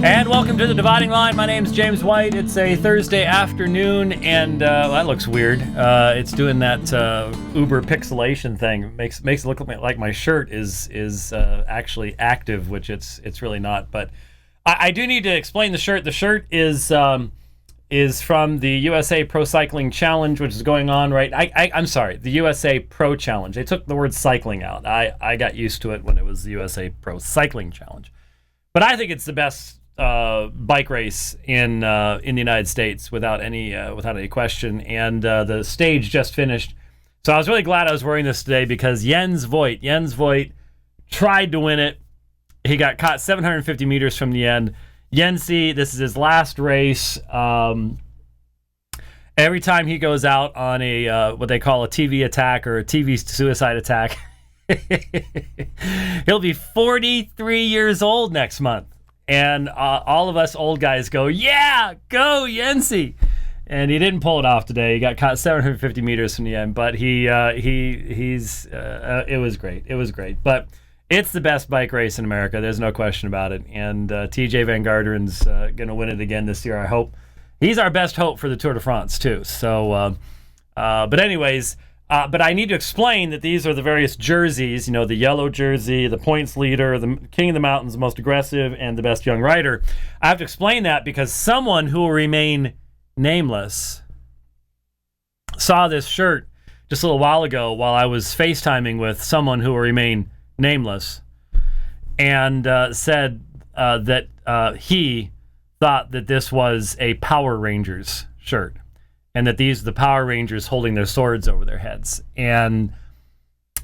And welcome to the Dividing Line. My name's James White. It's a Thursday afternoon, and that looks weird. It's doing that Uber pixelation thing. Makes it look like my shirt is actually active, which it's really not. But I do need to explain the shirt. The shirt is from the USA Pro Cycling Challenge, which is going on right. I'm sorry, the USA Pro Challenge. They took the word cycling out. I got used to it when it was the USA Pro Cycling Challenge, but I think it's the best bike race in the United States without any question. And the stage just finished, so I was really glad I was wearing this today because Jens Voigt tried to win it. He got caught 750 meters from the end. Yensi, this is his last race. Every time he goes out on a what they call a TV attack or a TV suicide attack, he'll be 43 years old next month. And all of us old guys go, yeah, go Yensi. And he didn't pull it off today. He got caught 750 meters from the end, but it was great. It was great. But it's the best bike race in America. There's no question about it. And TJ Van Garderen's going to win it again this year, I hope. He's our best hope for the Tour de France, too. So, but anyways, but I need to explain that these are the various jerseys, the yellow jersey, the points leader, the king of the mountains, the most aggressive, and the best young rider. I have to explain that because someone who will remain nameless saw this shirt just a little while ago while I was FaceTiming with someone who will remain nameless and said that he thought that this was a Power Rangers shirt. And that these are the Power Rangers holding their swords over their heads. And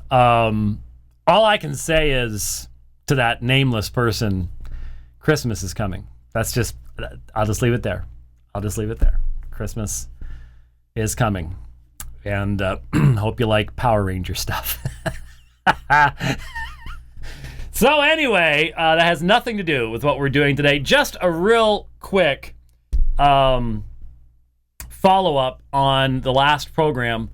all I can say is to that nameless person, Christmas is coming. I'll just leave it there. Christmas is coming. And hope you like Power Ranger stuff. So anyway, that has nothing to do with what we're doing today. Just a real quick follow-up on the last program.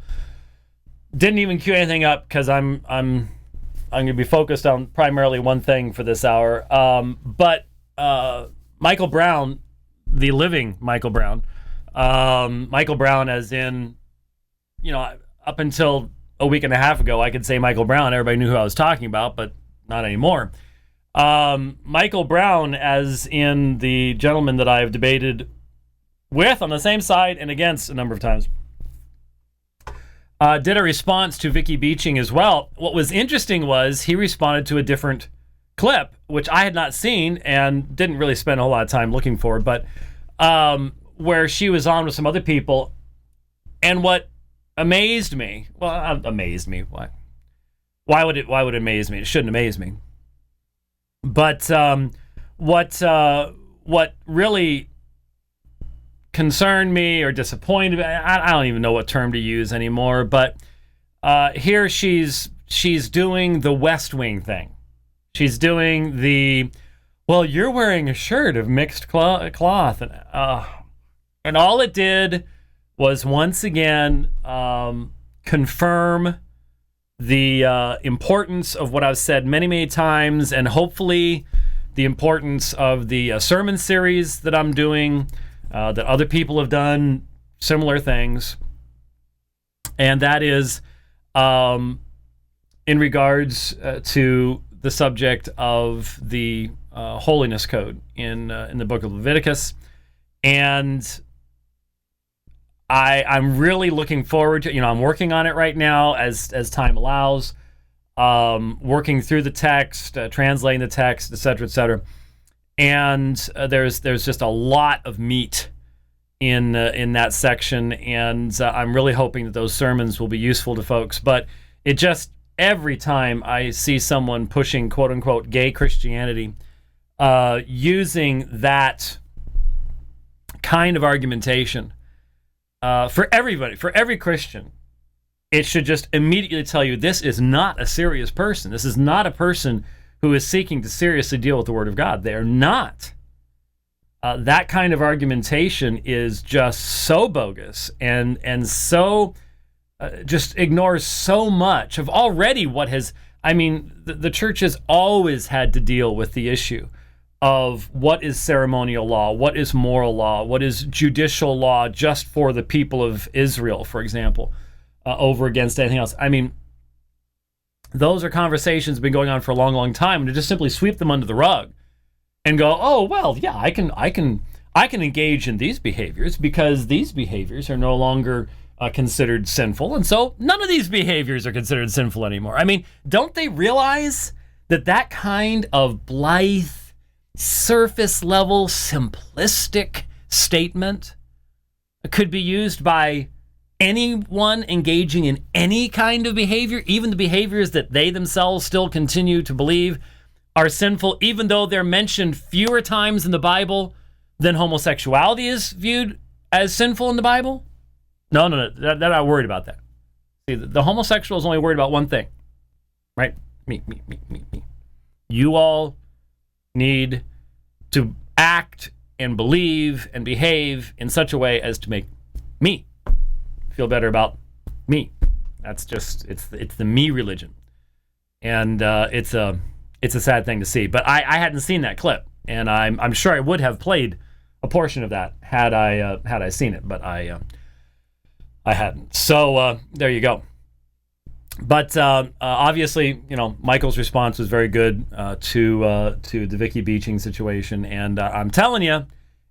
Didn't even cue anything up because I'm going to be focused on primarily one thing for this hour. But Michael Brown, the living Michael Brown, as in, up until a week and a half ago, I could say Michael Brown. Everybody knew who I was talking about, but not anymore. Michael Brown, as in the gentleman that I've debated with on the same side and against a number of times, did a response to Vicky Beaching as well. What was interesting was he responded to a different clip, which I had not seen and didn't really spend a whole lot of time looking for, but where she was on with some other people. And what amazed me, why would it amaze me? It shouldn't amaze me. But what really concerned me or disappointed me, I don't even know what term to use anymore, but here she's doing the West Wing thing. She's doing you're wearing a shirt of mixed cloth, and all it did was once again confirm the importance of what I've said many, many times, and hopefully the importance of the sermon series that I'm doing, that other people have done similar things, and that is in regards to the subject of the holiness code in the book of Leviticus. And I'm really looking forward to, I'm working on it right now as time allows, working through the text, translating the text, etc. And there's just a lot of meat in that section, and I'm really hoping that those sermons will be useful to folks. But it just, every time I see someone pushing quote-unquote gay Christianity, using that kind of argumentation, for everybody, for every Christian, it should just immediately tell you this is not a serious person. This is not a person who is seeking to seriously deal with the Word of God. They're not. That kind of argumentation is just so bogus and so just ignores so much of already what has, the church has always had to deal with the issue of what is ceremonial law, what is moral law, what is judicial law just for the people of Israel, for example, over against anything else. I mean, those are conversations that have been going on for a long, long time, and to just simply sweep them under the rug and go, oh, well, yeah, I can engage in these behaviors because these behaviors are no longer considered sinful, and so none of these behaviors are considered sinful anymore. I mean, don't they realize that that kind of blithe, surface-level, simplistic statement could be used by anyone engaging in any kind of behavior, even the behaviors that they themselves still continue to believe are sinful, even though they're mentioned fewer times in the Bible than homosexuality is viewed as sinful in the Bible? No, they're not worried about that. See, the homosexual is only worried about one thing, right? Me. You all need to act and believe and behave in such a way as to make me feel better about me. That's just, it's the me religion. And it's a sad thing to see. But I hadn't seen that clip, and I'm sure I would have played a portion of that had I seen it, but I hadn't. So there you go. But obviously, Michael's response was very good to the Vicky Beaching situation, and I'm telling you,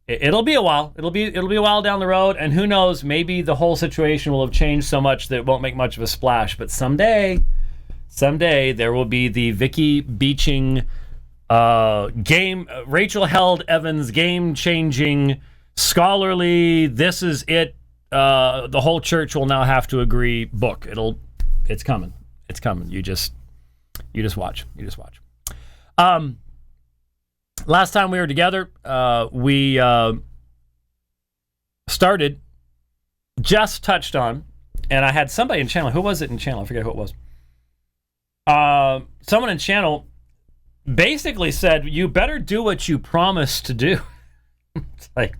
it'll be a while. It'll be a while down the road, and who knows? Maybe the whole situation will have changed so much that it won't make much of a splash. But someday there will be the Vicky Beaching Rachel Held Evans game-changing, scholarly. This is it. The whole church will now have to agree book. It's coming. It's coming. You just watch. Last time we were together, we touched on, and I had somebody in channel. Who was it in channel? I forget who it was. Someone in channel basically said, you better do what you promised to do. It's like,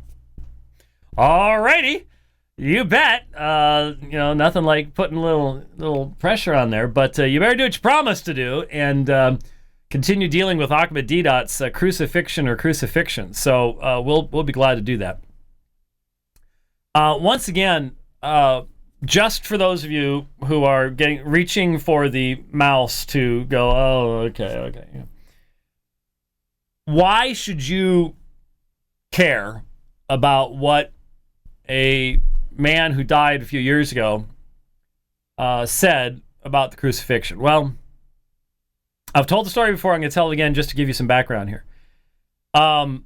alrighty. You bet. Nothing like putting a little pressure on there, but you better do what you promised to do, and continue dealing with Ahmed Deedat's Crucifixion or Crucifixion. So we'll be glad to do that. Once again, just for those of you who are reaching for the mouse to go, oh, okay. Yeah. Why should you care about what a man who died a few years ago said about the crucifixion? Well, I've told the story before. I'm going to tell it again just to give you some background here. Remember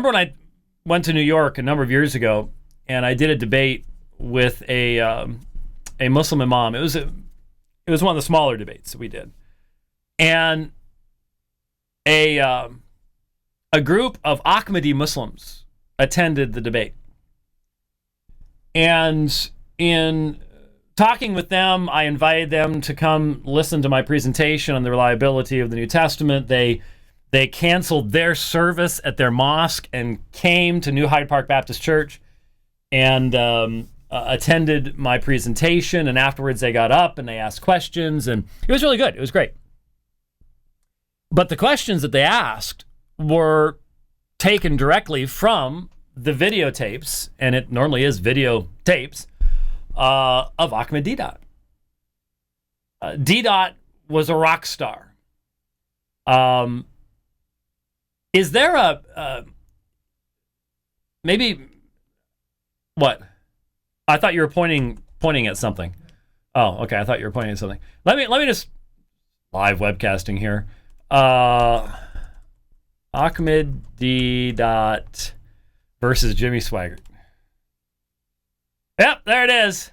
when I went to New York a number of years ago and I did a debate with a Muslim imam? It was one of the smaller debates that we did, and a group of Ahmadi Muslims attended the debate. And in talking with them, I invited them to come listen to my presentation on the reliability of the New Testament. They canceled their service at their mosque and came to New Hyde Park Baptist Church and attended my presentation. And afterwards, they got up and they asked questions, and it was really good. It was great. But the questions that they asked were taken directly from the videotapes, and it normally is videotapes, of Ahmed Deedat. Deedat was a rock star. Is there a maybe what? I thought you were pointing at something. Oh, okay. I thought you were pointing at something. Let me just live webcasting here. Ahmed Deedat versus Jimmy Swaggart. Yep, there it is.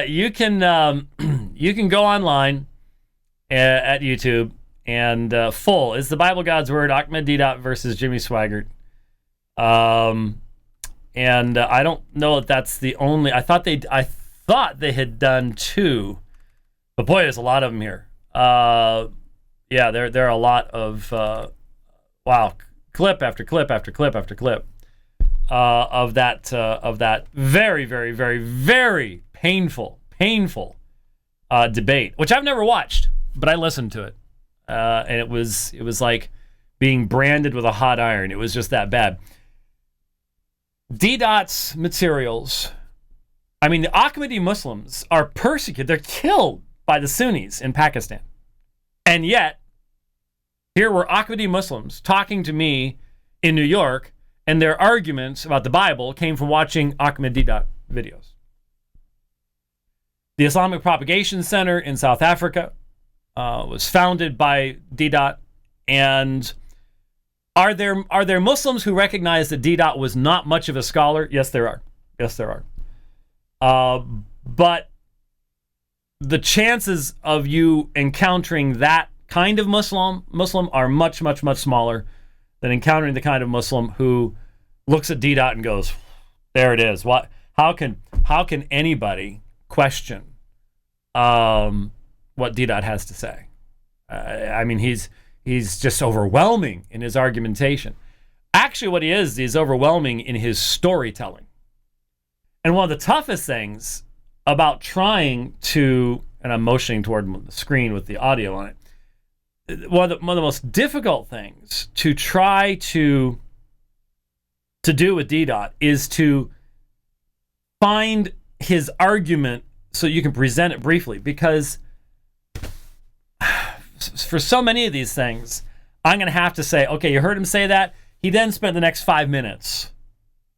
You can go online at YouTube and full is the Bible God's Word, Ahmed Deedat versus Jimmy Swaggart. And I don't know if that's the only. I thought they had done two, but boy, there's a lot of them here. Yeah, there are a lot of wow, clip after clip after clip after clip of that very, very, very, very painful debate, which I've never watched, but I listened to it, and it was like being branded with a hot iron. It was just that bad. Deedat's materials. I mean, the Ahmadi Muslims are persecuted. They're killed by the Sunnis in Pakistan. And yet, here were Ahmadi Muslims talking to me in New York, and their arguments about the Bible came from watching Ahmed Deedat videos. The Islamic Propagation Center in South Africa was founded by Deedat. And are there Muslims who recognize that Deedat was not much of a scholar? Yes, there are. Yes, there are. But the chances of you encountering that kind of Muslim are much, much, much smaller than encountering the kind of Muslim who looks at Deedat and goes, "There it is." How can anybody question what Deedat has to say? I mean, he's just overwhelming in his argumentation. Actually, what he is overwhelming in his storytelling. And one of the toughest things about trying to, and I'm motioning toward the screen with the audio on it, one of the most difficult things to try to do with Deedat is to find his argument so you can present it briefly, because for so many of these things, I'm going to have to say, okay, you heard him say that. He then spent the next 5 minutes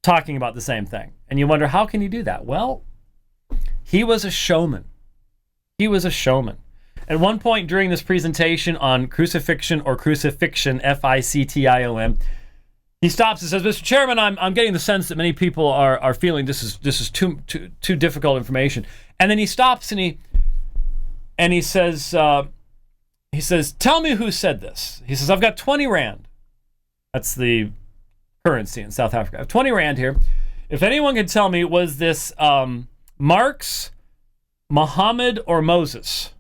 talking about the same thing. And you wonder, how can you do that? Well, he was a showman. He was a showman. At one point during this presentation on Crucifixion or Crucifixion, F-I-C-T-I-O-N, he stops and says, "Mr. Chairman, I'm getting the sense that many people are feeling this is too difficult information." And then he stops and he says, "Tell me who said this." He says, "I've got 20 rand. That's the currency in South Africa. I have 20 rand here. If anyone can tell me, was this Marx, Muhammad, or Moses?"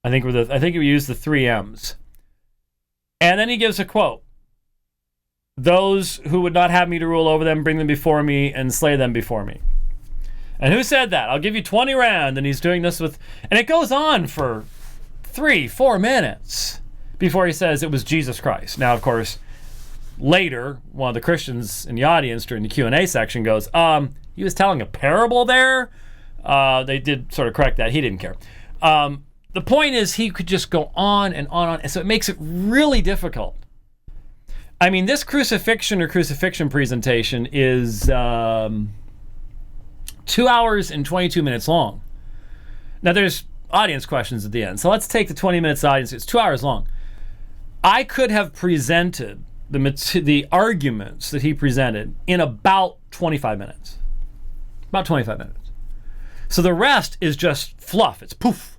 I think we used the 3 M's. And then he gives a quote. "Those who would not have me to rule over them, bring them before me and slay them before me." And who said that? "I'll give you 20 rand." And he's doing this and it goes on for 3-4 minutes before he says it was Jesus Christ. Now, of course, later, one of the Christians in the audience during the Q&A section goes, he was telling a parable there. They did sort of correct that. He didn't care. The point is, he could just go on and on. And so it makes it really difficult. I mean, this Crucifixion or Crucifixion presentation is 2 hours and 22 minutes long. Now, there's audience questions at the end. So let's take the 20 minutes audience. It's 2 hours long. I could have presented the arguments that he presented in about 25 minutes. About 25 minutes. So the rest is just fluff. It's poof.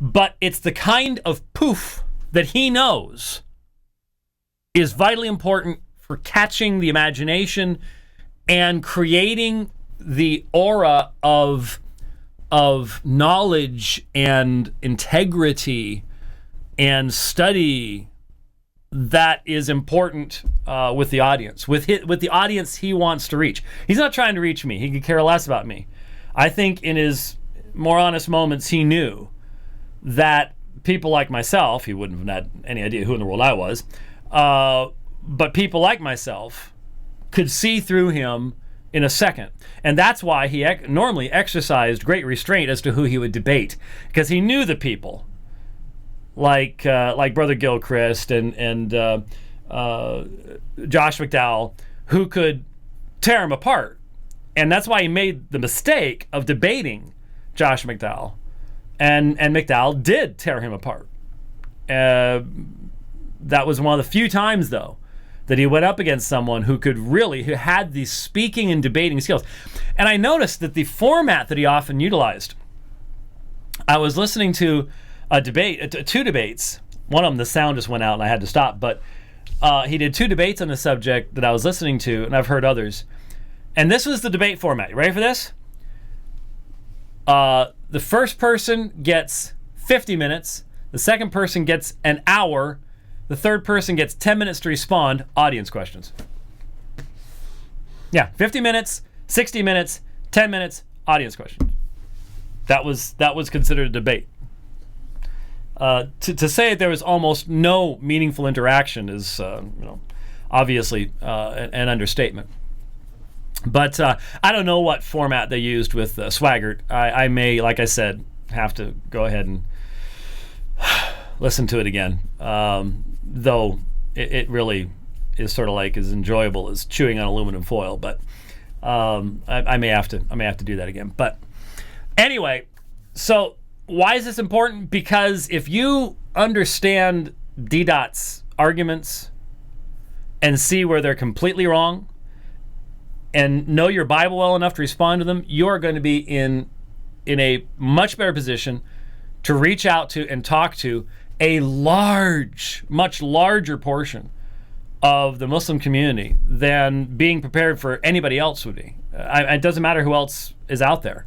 But it's the kind of poof that he knows is vitally important for catching the imagination and creating the aura of knowledge and integrity and study that is important with the audience, with the audience he wants to reach. He's not trying to reach me. He could care less about me. I think in his more honest moments, he knew that people like myself, he wouldn't have had any idea who in the world I was, but people like myself could see through him in a second. And that's why he normally exercised great restraint as to who he would debate, because he knew the people like Brother Gilchrist and Josh McDowell, who could tear him apart. And that's why he made the mistake of debating Josh McDowell. And McDowell did tear him apart. That was one of the few times, though, that he went up against someone who had these speaking and debating skills. And I noticed that the format that he often utilized, I was listening to a debate, 2 debates. One of them, the sound just went out and I had to stop. But he did 2 debates on the subject that I was listening to, and I've heard others. And this was the debate format. You ready for this? The first person gets 50 minutes. The second person gets an hour. The third person gets 10 minutes to respond. Audience questions. Yeah, 50 minutes, 60 minutes, 10 minutes, audience questions. That was considered a debate. To say that there was almost no meaningful interaction is, obviously an understatement. But I don't know what format they used with Swaggart. I may, like I said, have to go ahead and listen to it again. Though it really is sort of like as enjoyable as chewing on aluminum foil. But I may have to do that again. But anyway, so why is this important? Because if you understand Deedat's arguments and see where they're completely wrong and know your Bible well enough to respond to them, you're going to be in a much better position to reach out to and talk to a much larger portion of the Muslim community than being prepared for anybody else would be. It doesn't matter who else is out there.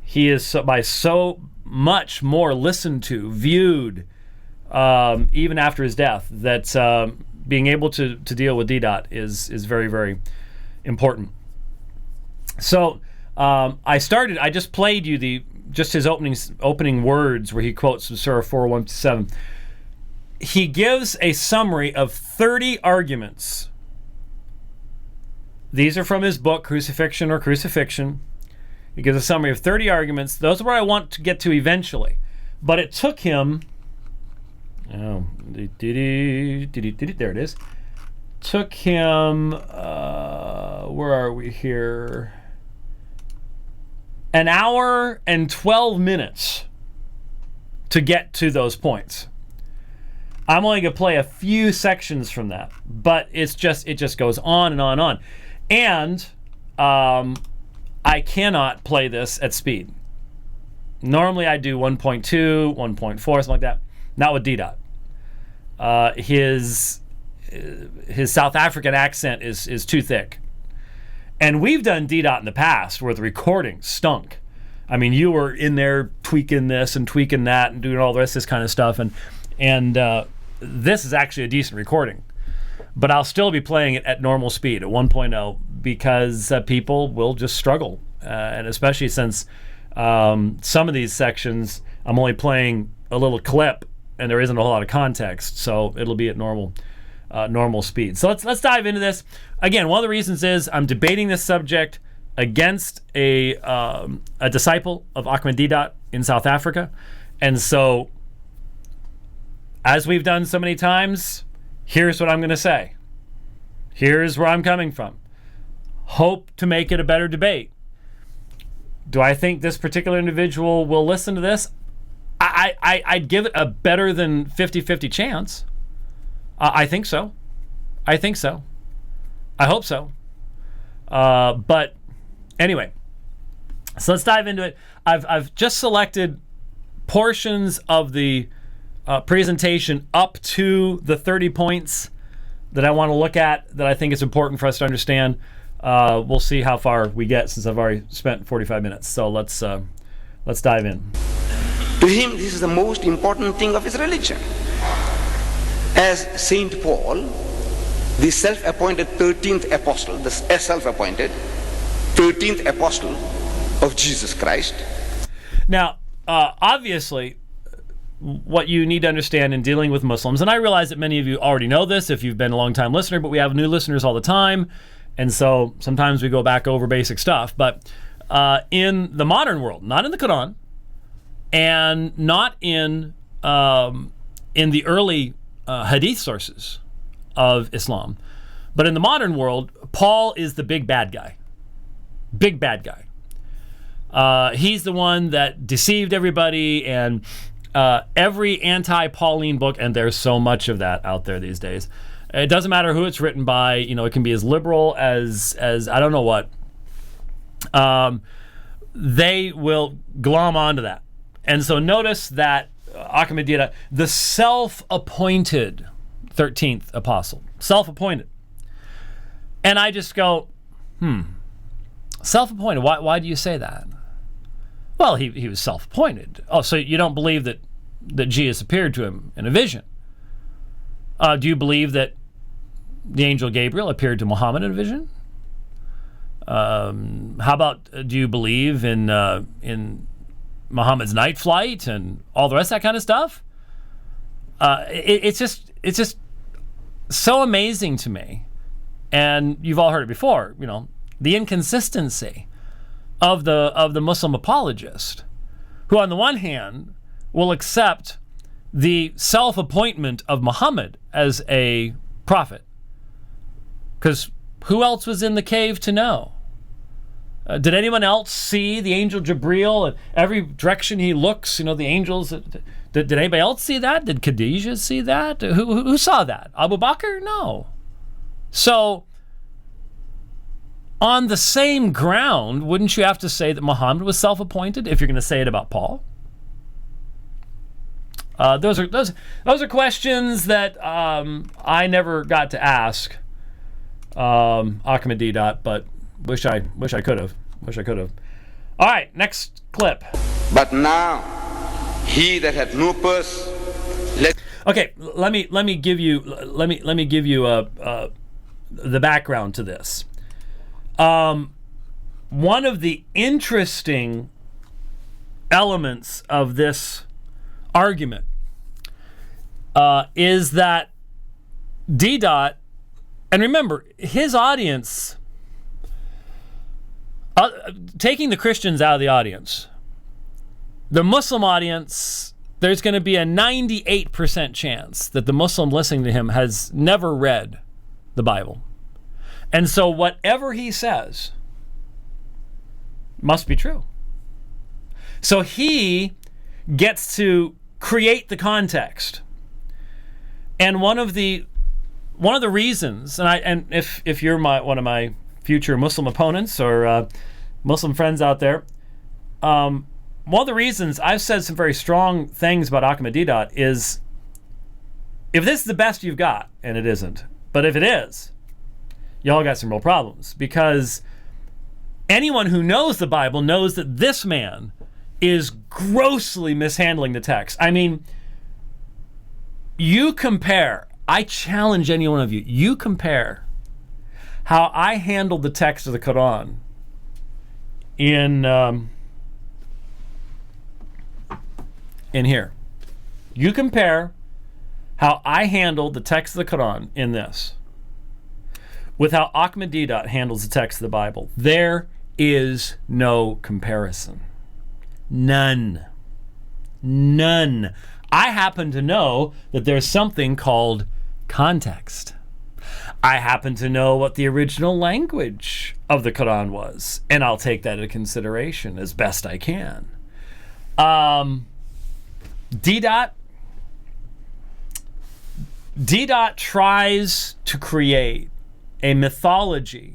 He is by so much more listened to, viewed, even after his death, that being able to deal with Deedat is very, very important. So I just played you his opening words where he quotes from Surah 4:1-7. He gives a summary of 30 arguments. These are from his book, Crucifixion or Crucifixion. He gives a summary of 30 arguments. Those are where I want to get to eventually. But it took him... there it is. Took him... where are we here? An hour and 12 minutes to get to those points. I'm only going to play a few sections from that, but it just goes on and on and on. And I cannot play this at speed. Normally I do 1.2, 1.4, something like that. Not with Deedat. His South African accent is too thick. And we've done Deedat in the past where the recording stunk. I mean, you were in there tweaking this and tweaking that and doing all the rest of this kind of stuff. And this is actually a decent recording. But I'll still be playing it at normal speed, at 1.0, because people will just struggle. And especially since some of these sections, I'm only playing a little clip and there isn't a whole lot of context. So it'll be at normal speed. So let's dive into this. Again, one of the reasons is I'm debating this subject against a disciple of Ahmed Deedat in South Africa. And so, as we've done so many times, here's what I'm going to say. Here's where I'm coming from. Hope to make it a better debate. Do I think this particular individual will listen to this? I'd give it a better than 50-50 chance. I think so. I hope so. But anyway, so let's dive into it. I've just selected portions of the presentation up to the 30 points that I want to look at, that I think is important for us to understand. We'll see how far we get since I've already spent 45 minutes. So let's dive in. To him, this is the most important thing of his religion. As Saint Paul, the self-appointed 13th apostle, the self-appointed 13th apostle of Jesus Christ. Now, obviously, what you need to understand in dealing with Muslims, and I realize that many of you already know this if you've been a long-time listener, but we have new listeners all the time, and so sometimes we go back over basic stuff. But in the modern world, not in the Quran, and not in the early hadith sources of Islam, but in the modern world, Paul is the big bad guy. Big bad guy. He's the one that deceived everybody, and every anti-Pauline book, and there's so much of that out there these days. It doesn't matter who it's written by. It can be as liberal as I don't know what. They will glom onto that. And so notice that Ahmed Deedat, the self-appointed 13th apostle, self-appointed. And I just go, self-appointed, why do you say that? Well, he was self-appointed. Oh, so you don't believe that Jesus appeared to him in a vision? Do you believe that the angel Gabriel appeared to Muhammad in a vision? How about, do you believe in Muhammad's night flight and all the rest of that kind of stuff. It's just so amazing to me. And you've all heard it before, the inconsistency of the Muslim apologist, who on the one hand will accept the self-appointment of Muhammad as a prophet. Because who else was in the cave to know? Did anyone else see the angel Jibreel? Every direction he looks, the angels. Did anybody else see that? Did Khadijah see that? Who saw that? Abu Bakr? No. So, on the same ground, wouldn't you have to say that Muhammad was self-appointed if you're going to say it about Paul? Those are questions that I never got to ask Ahmed Deedat, but wish I could have. All right, next clip. But now, he that had no purse. Okay, let me give you the background to this. One of the interesting elements of this argument is that Deedat, and remember, his audience, taking the Christians out of the audience, the Muslim audience, there's going to be a 98% chance that the Muslim listening to him has never read the Bible. And so whatever he says must be true. So he gets to create the context. And one of the reasons, and if you're one of my future Muslim opponents or Muslim friends out there, one of the reasons I've said some very strong things about Ahmed Deedat is, if this is the best you've got, and it isn't, but if it is, y'all got some real problems, because anyone who knows the Bible knows that this man is grossly mishandling the text. I mean, you compare, I challenge any one of you, you compare how I handled the text of the Quran in here. You compare how I handled the text of the Quran in this with how Ahmed Deedat handles the text of the Bible. There is no comparison. None. I happen to know that there's something called context. I happen to know what the original language of the Quran was, and I'll take that into consideration as best I can. Deedat tries to create a mythology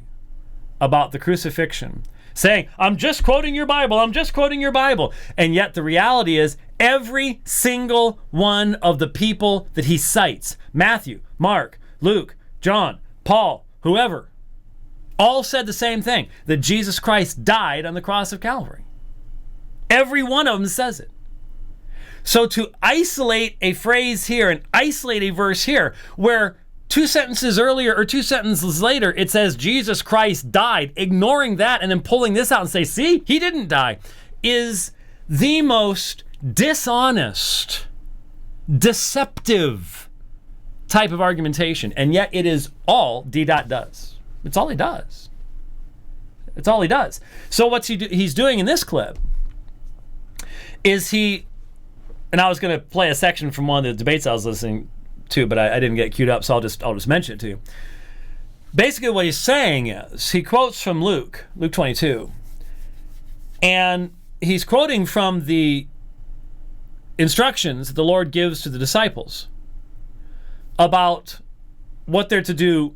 about the crucifixion, saying, I'm just quoting your Bible, And yet the reality is, every single one of the people that he cites, Matthew, Mark, Luke, John, Paul, whoever, all said the same thing, that Jesus Christ died on the cross of Calvary. Every one of them says it. So to isolate a phrase here and isolate a verse here, where 2 sentences earlier or 2 sentences later it says Jesus Christ died, ignoring that and then pulling this out and say, see, he didn't die, is the most dishonest, deceptive type of argumentation. And yet it is all Deedat does. It's all he does. So what's he's doing in this clip is and I was going to play a section from one of the debates I was listening to, but I didn't get queued up, so I'll just mention it to you. Basically what he's saying is, he quotes from Luke 22, and he's quoting from the instructions that the Lord gives to the disciples about what they're to do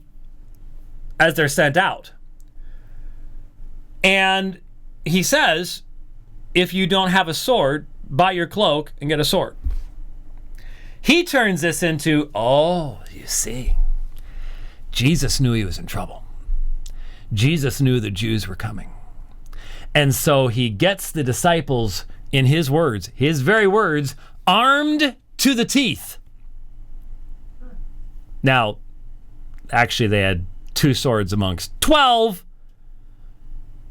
as they're sent out. And he says, if you don't have a sword, buy your cloak and get a sword. He turns this into, you see, Jesus knew he was in trouble. Jesus knew the Jews were coming. And so he gets the disciples, in his words, his very words, armed to the teeth. Now, actually they had 2 swords amongst 12.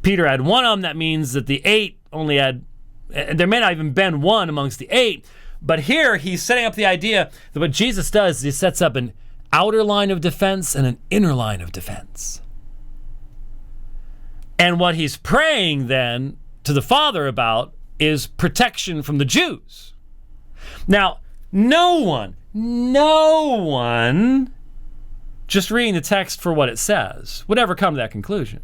Peter had one of them. That means that the 8 only had There may not even been one amongst the 8, but here he's setting up the idea that what Jesus does is he sets up an outer line of defense and an inner line of defense. And what he's praying then to the Father about is protection from the Jews. Now, no one, just reading the text for what it says, would ever come to that conclusion.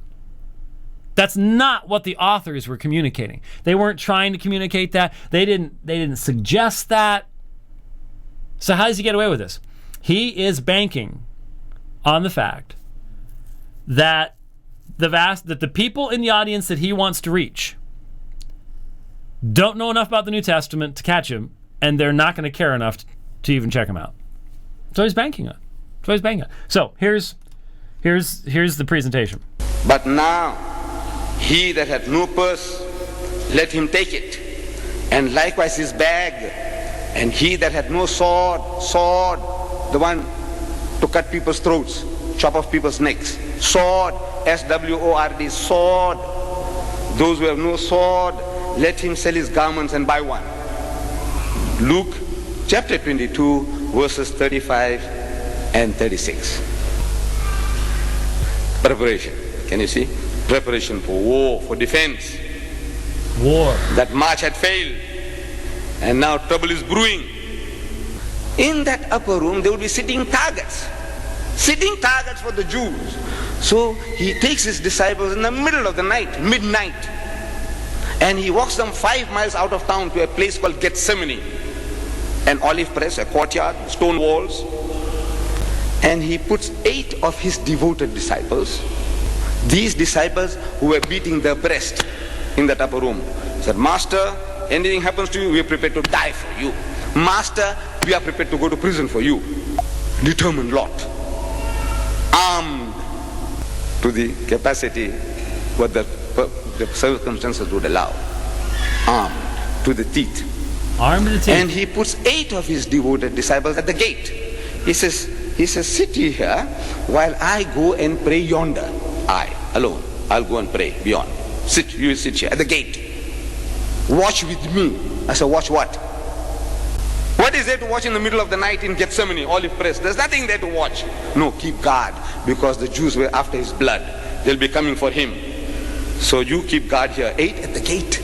That's not what the authors were communicating. They weren't trying to communicate that. They didn't suggest that. So how does he get away with this? He is banking on the fact that the people in the audience that he wants to reach don't know enough about the New Testament to catch him, and they're not going to care enough to even check him out. So he's banking on. So here's the presentation. But now, he that hath no purse, let him take it, and likewise his bag. And he that hath no sword, the one to cut people's throats, chop off people's necks. Sword, S-W-O-R-D, sword. Those who have no sword, let him sell his garments and buy one. Luke chapter 22, verses 35 and 36. Preparation. Can you see? Preparation for war, for defense. War. That march had failed, and now trouble is brewing. In that upper room, there will be sitting targets for the Jews. So he takes his disciples in the middle of the night, midnight, and he walks them 5 miles out of town to a place called Gethsemane, an olive press, a courtyard, stone walls, and he puts 8 of his devoted disciples, these disciples who were beating their breast in that upper room, said, Master, anything happens to you, we are prepared to die for you. Master, we are prepared to go to prison for you. Determined lot. Armed to the capacity what the circumstances would allow. Armed to the teeth. Armed to the teeth. And he puts 8 of his devoted disciples at the gate. He says, sit ye here while I go and pray yonder. I, alone, I'll go and pray beyond. You sit here at the gate. Watch with me. I said, watch what? What is there to watch in the middle of the night in Gethsemane, olive press? There's nothing there to watch. No, keep guard, because the Jews were after his blood. They'll be coming for him. So you keep guard here. 8 at the gate.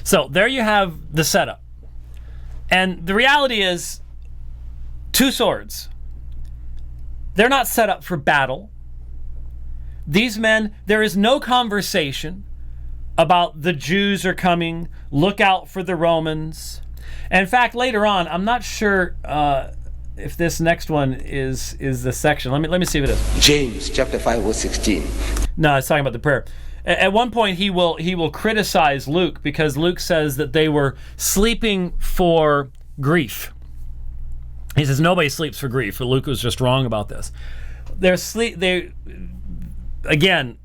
So there you have the setup. And the reality is, 2 swords. They're not set up for battle. These men, there is no conversation about the Jews are coming, look out for the Romans. And in fact, later on, I'm not sure if this next one is the section. Let me see if it is. James chapter 5 verse 16. No, it's talking about the prayer. At one point, he will criticize Luke because Luke says that they were sleeping for grief. He says nobody sleeps for grief. Luke was just wrong about this. Again,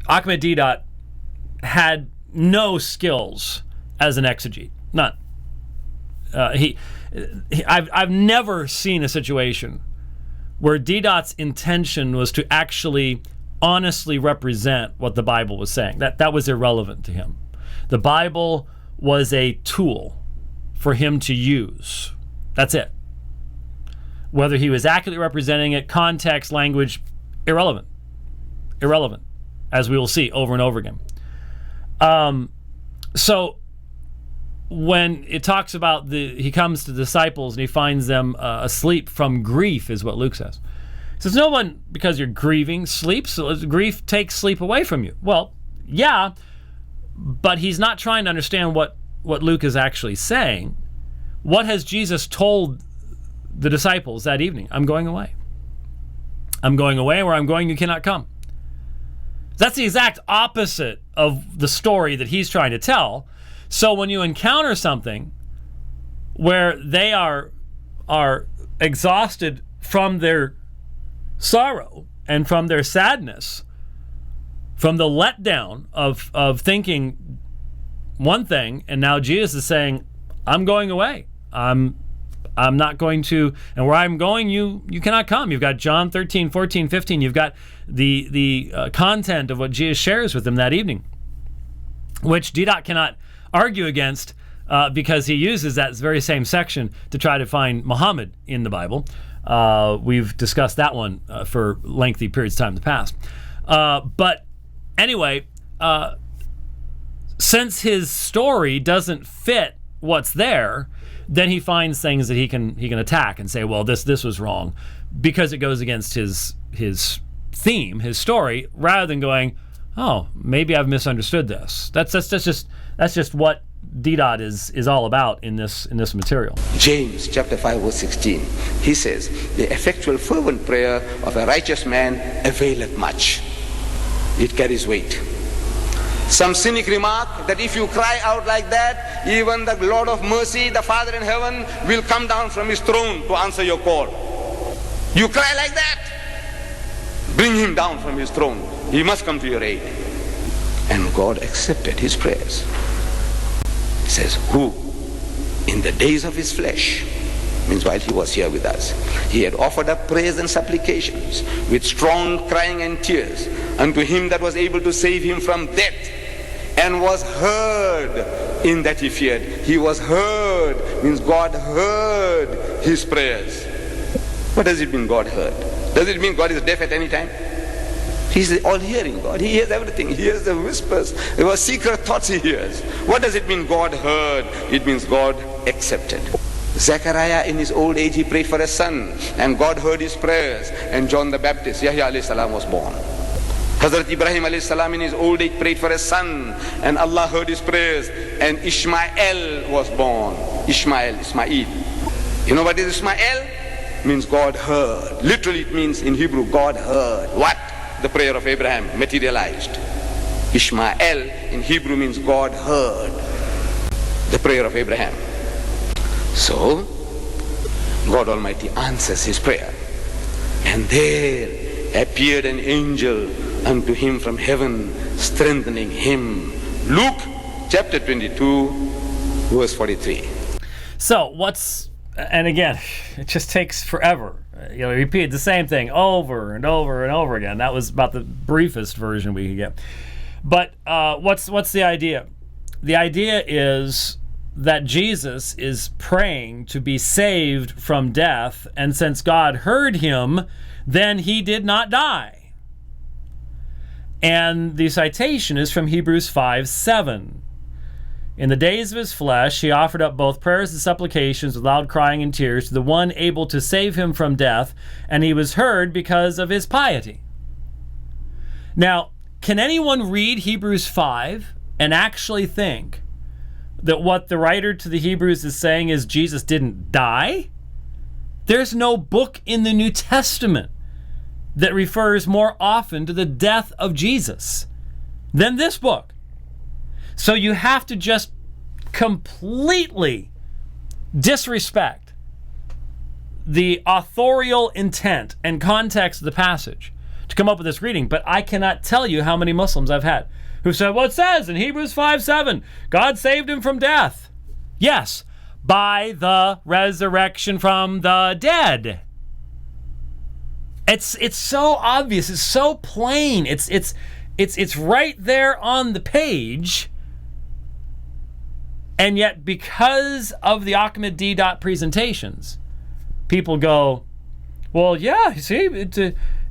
Ahmed Deedat had no skills as an exegete. None. I've never seen a situation where Deedat's intention was to actually honestly represent what the Bible was saying. That was irrelevant to him. The Bible was a tool for him to use. That's it. Whether he was accurately representing it, context, language, irrelevant, as we will see over and over again. So when it talks about he comes to the disciples and he finds them asleep from grief, is what Luke says. He says, no one, because you're grieving, sleeps. So grief takes sleep away from you. Well, yeah, but he's not trying to understand what Luke is actually saying. What has Jesus told the disciples that evening? I'm going away. I'm going away. Where I'm going, you cannot come. That's the exact opposite of the story that he's trying to tell. So when you encounter something where they are exhausted from their sorrow and from their sadness, from the letdown of thinking one thing, and now Jesus is saying, I'm going away. I'm not going to, and where I'm going, you cannot come. You've got John 13, 14, 15. You've got the content of what Jesus shares with them that evening. which Deedat cannot argue against because he uses that very same section to try to find Muhammad in the Bible. We've discussed that one for lengthy periods of time in the past. But anyway, since his story doesn't fit what's there, then he finds things that he can attack and say, well, this was wrong, because it goes against his theme, his story, rather than going, oh, maybe I've misunderstood this. That's just what Deedat is all about in this material. James chapter 5 verse 16, he says, the effectual fervent prayer of a righteous man availeth much. It carries weight. Some cynic remark that if you cry out like that, even the Lord of mercy, the Father in heaven, will come down from his throne to answer your call. You cry like that, bring him down from his throne. He must come to your aid. And God accepted his prayers. He says, who in the days of his flesh, means while he was here with us, he had offered up praise and supplications with strong crying and tears unto him that was able to save him from death, and was heard in that he feared. He was heard, means God heard his prayers. What does it mean, God heard? Does it mean God is deaf at any time? He's all-hearing God. He hears everything. He hears the whispers. There were secret thoughts he hears. What does it mean, God heard? It means God accepted. Zechariah in his old age, he prayed for a son, and God heard his prayers, and John the Baptist, Yahya alayhi salam, was born. Hazrat Ibrahim alayhi salam in his old age prayed for a son, and Allah heard his prayers, and Ishmael was born. Ismail. You know what is Ismael? Means God heard. Literally it means in Hebrew, God heard. What? The prayer of Abraham materialized. Ishmael in Hebrew means God heard the prayer of Abraham. So, God Almighty answers his prayer. And there appeared an angel unto him from heaven, strengthening him. Luke chapter 22, verse 43. So, and again, it just takes forever. Repeat the same thing over and over and over again. That was about the briefest version we could get. But what's the idea? The idea is that Jesus is praying to be saved from death, and since God heard him, then he did not die. And the citation is from Hebrews 5:7. In the days of his flesh, he offered up both prayers and supplications with loud crying and tears to the one able to save him from death, and he was heard because of his piety. Now, can anyone read Hebrews 5 and actually think that what the writer to the Hebrews is saying is Jesus didn't die? There's no book in the New Testament that refers more often to the death of Jesus than this book. So you have to just completely disrespect the authorial intent and context of the passage to come up with this reading. But I cannot tell you how many Muslims I've had who said, well, it says in Hebrews 5:7, God saved him from death. Yes, by the resurrection from the dead. It's so obvious. It's so plain. It's right there on the page. And yet, because of the Ahmed Deedat presentations, people go, well, yeah, see,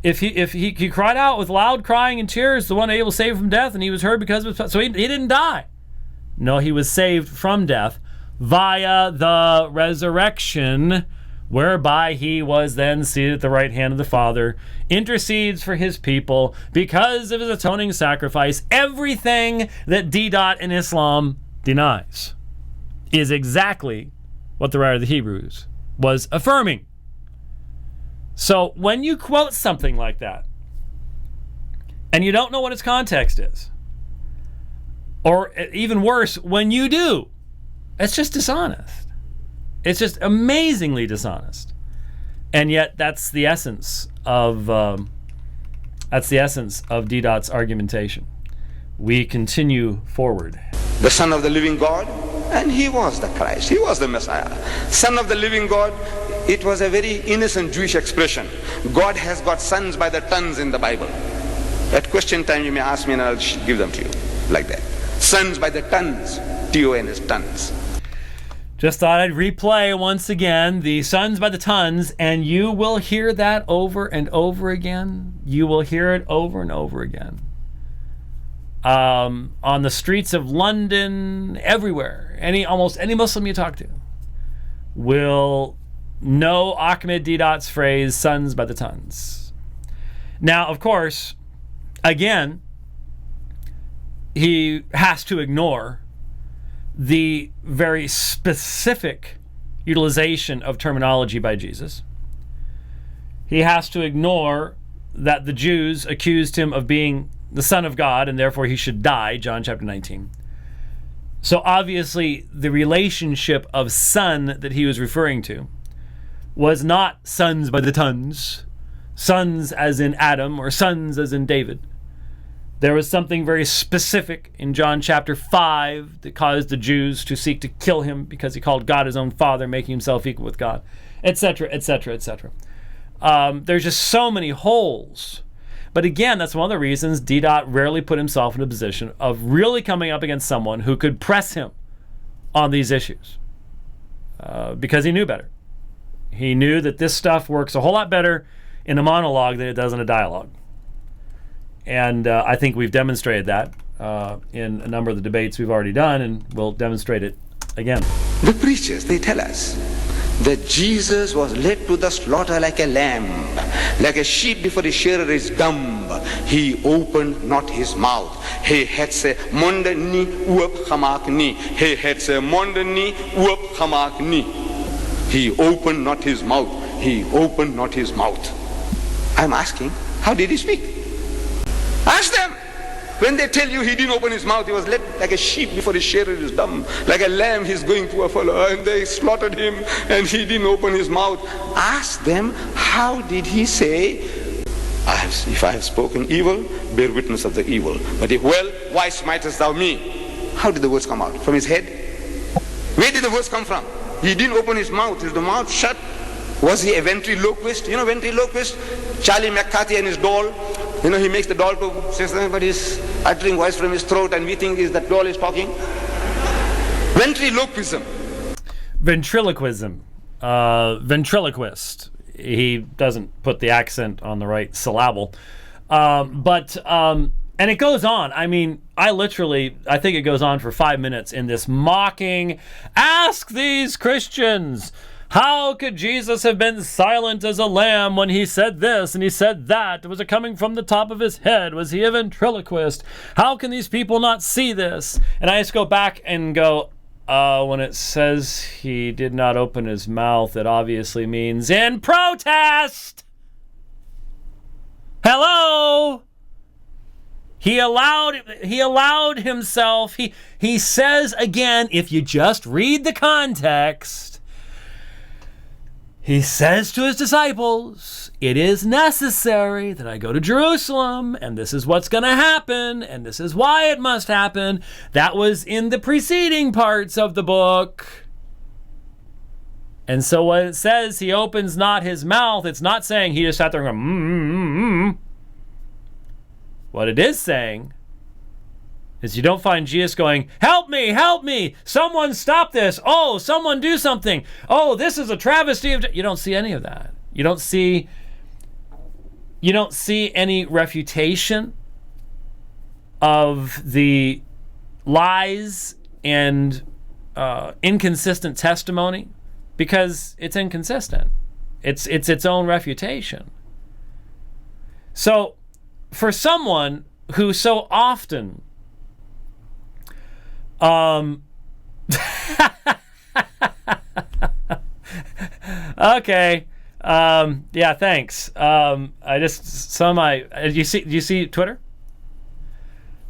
if he cried out with loud crying and tears, the one able to save from death, and he was heard because of his, so he didn't die. No, he was saved from death via the resurrection, whereby he was then seated at the right hand of the Father, intercedes for his people because of his atoning sacrifice. Everything that Deedat in Islam denies is exactly what the writer of the Hebrews was affirming. So when you quote something like that and you don't know what its context is, or even worse, when you do, it's just dishonest. It's just amazingly dishonest. And yet that's the essence of Deedat's argumentation. We continue forward. The Son of the living God, and he was the Christ. He was the Messiah. Son of the living God, it was a very innocent Jewish expression. God has got sons by the tons in the Bible. At question time you may ask me and I'll give them to you like that. Sons by the tons. T-O-N-S, tons. Just thought I'd replay once again the sons by the tons, and you will hear that over and over again. You will hear it over and over again. On the streets of London, everywhere, almost any Muslim you talk to will know Ahmed Deedat's phrase, sons by the tons. Now, of course, again, he has to ignore the very specific utilization of terminology by Jesus. He has to ignore that the Jews accused him of being the Son of God, and therefore he should die, John chapter 19. So obviously the relationship of son that he was referring to was not sons by the tons, sons as in Adam or sons as in David. There was something very specific in John chapter 5 that caused the Jews to seek to kill him because he called God his own father, making himself equal with God, etc., etc., etc. There's just so many holes. But again, that's one of the reasons Deedat rarely put himself in a position of really coming up against someone who could press him on these issues. Because he knew better. He knew that this stuff works a whole lot better in a monologue than it does in a dialogue. And I think we've demonstrated that in a number of the debates we've already done, and we'll demonstrate it again. The preachers, they tell us that Jesus was led to the slaughter like a lamb, like a sheep before the shearer is dumb. He opened not his mouth. He had say, "Monda ni uap hamak ni." He had say, "Monda ni uap hamak ni." He opened not his mouth. He opened not his mouth. I'm asking, how did he speak? Ask them. When they tell you he didn't open his mouth, he was led like a sheep before the shearer is dumb, like a lamb he's going to a follower, and they slaughtered him and he didn't open his mouth. Ask them, how did he say, if I have spoken evil, bear witness of the evil. But if well, why smitest thou me? How did the words come out? From his head? Where did the words come from? He didn't open his mouth. Is the mouth shut? Was he a ventriloquist? You know ventriloquist? Charlie McCarthy and his doll. You know, he makes the doll to say something, but he's uttering voice from his throat, and we think that doll is talking. Ventriloquism. Ventriloquism. Ventriloquist. He doesn't put the accent on the right syllable. And it goes on. I mean, I think it goes on for 5 minutes in this mocking, ask these Christians, how could Jesus have been silent as a lamb when he said this and he said that? Was it coming from the top of his head? Was he a ventriloquist? How can these people not see this? And I just go back and go, when it says he did not open his mouth, it obviously means in protest. Hello? He allowed himself. He says again, if you just read the context, he says to his disciples, it is necessary that I go to Jerusalem, and this is what's going to happen, and this is why it must happen. That was in the preceding parts of the book. And so when it says he opens not his mouth, it's not saying he just sat there and going, What it is saying is you don't find Jesus going, help me, someone stop this, oh, someone do something, oh, this is a travesty of... You don't see any of that. You don't see any refutation of the lies and inconsistent testimony, because it's inconsistent. It's its own refutation. So for someone who so often okay. Yeah, thanks. I just some of my do you see Twitter?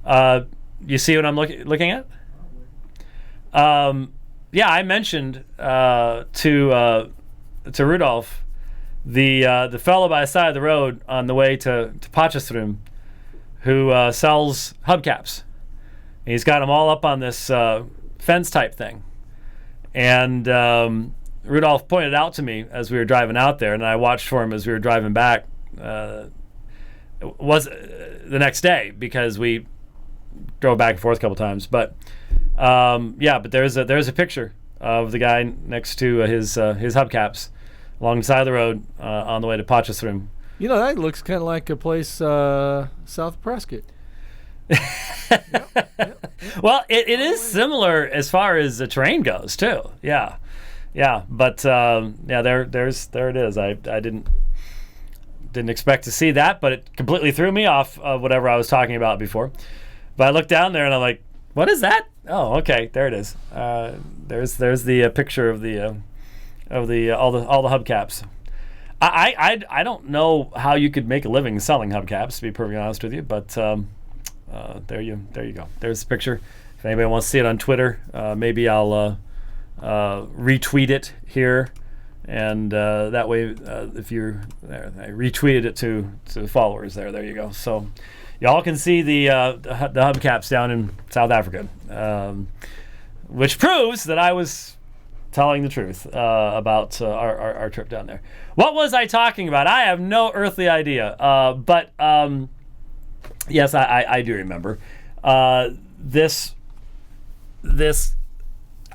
You see what I'm looking at? Yeah, I mentioned to Rudolph the fellow by the side of the road on the way to Potchefstroom who sells hubcaps. He's got them all up on this fence type thing. And Rudolph pointed out to me as we were driving out there, and I watched for him as we were driving back. Was the next day, because we drove back and forth a couple times. But but there's a picture of the guy next to his hubcaps along the side of the road on the way to Potchefstroom. You know, that looks kind of like a place south of Prescott. Yep. Well, it is similar as far as the terrain goes too. Yeah. But there it is. I didn't expect to see that, but it completely threw me off of whatever I was talking about before. But I looked down there and I'm like, what is that? Oh, okay, there it is. There's the picture of the all the hubcaps. I don't know how you could make a living selling hubcaps, to be perfectly honest with you, but there you go. There's the picture. If anybody wants to see it on Twitter, maybe I'll retweet it here, and that way, if you're there, I retweeted it to the followers there. There you go. So y'all can see the hubcaps down in South Africa, which proves that I was telling the truth about our trip down there. What was I talking about? I have no earthly idea. But yes, I do remember this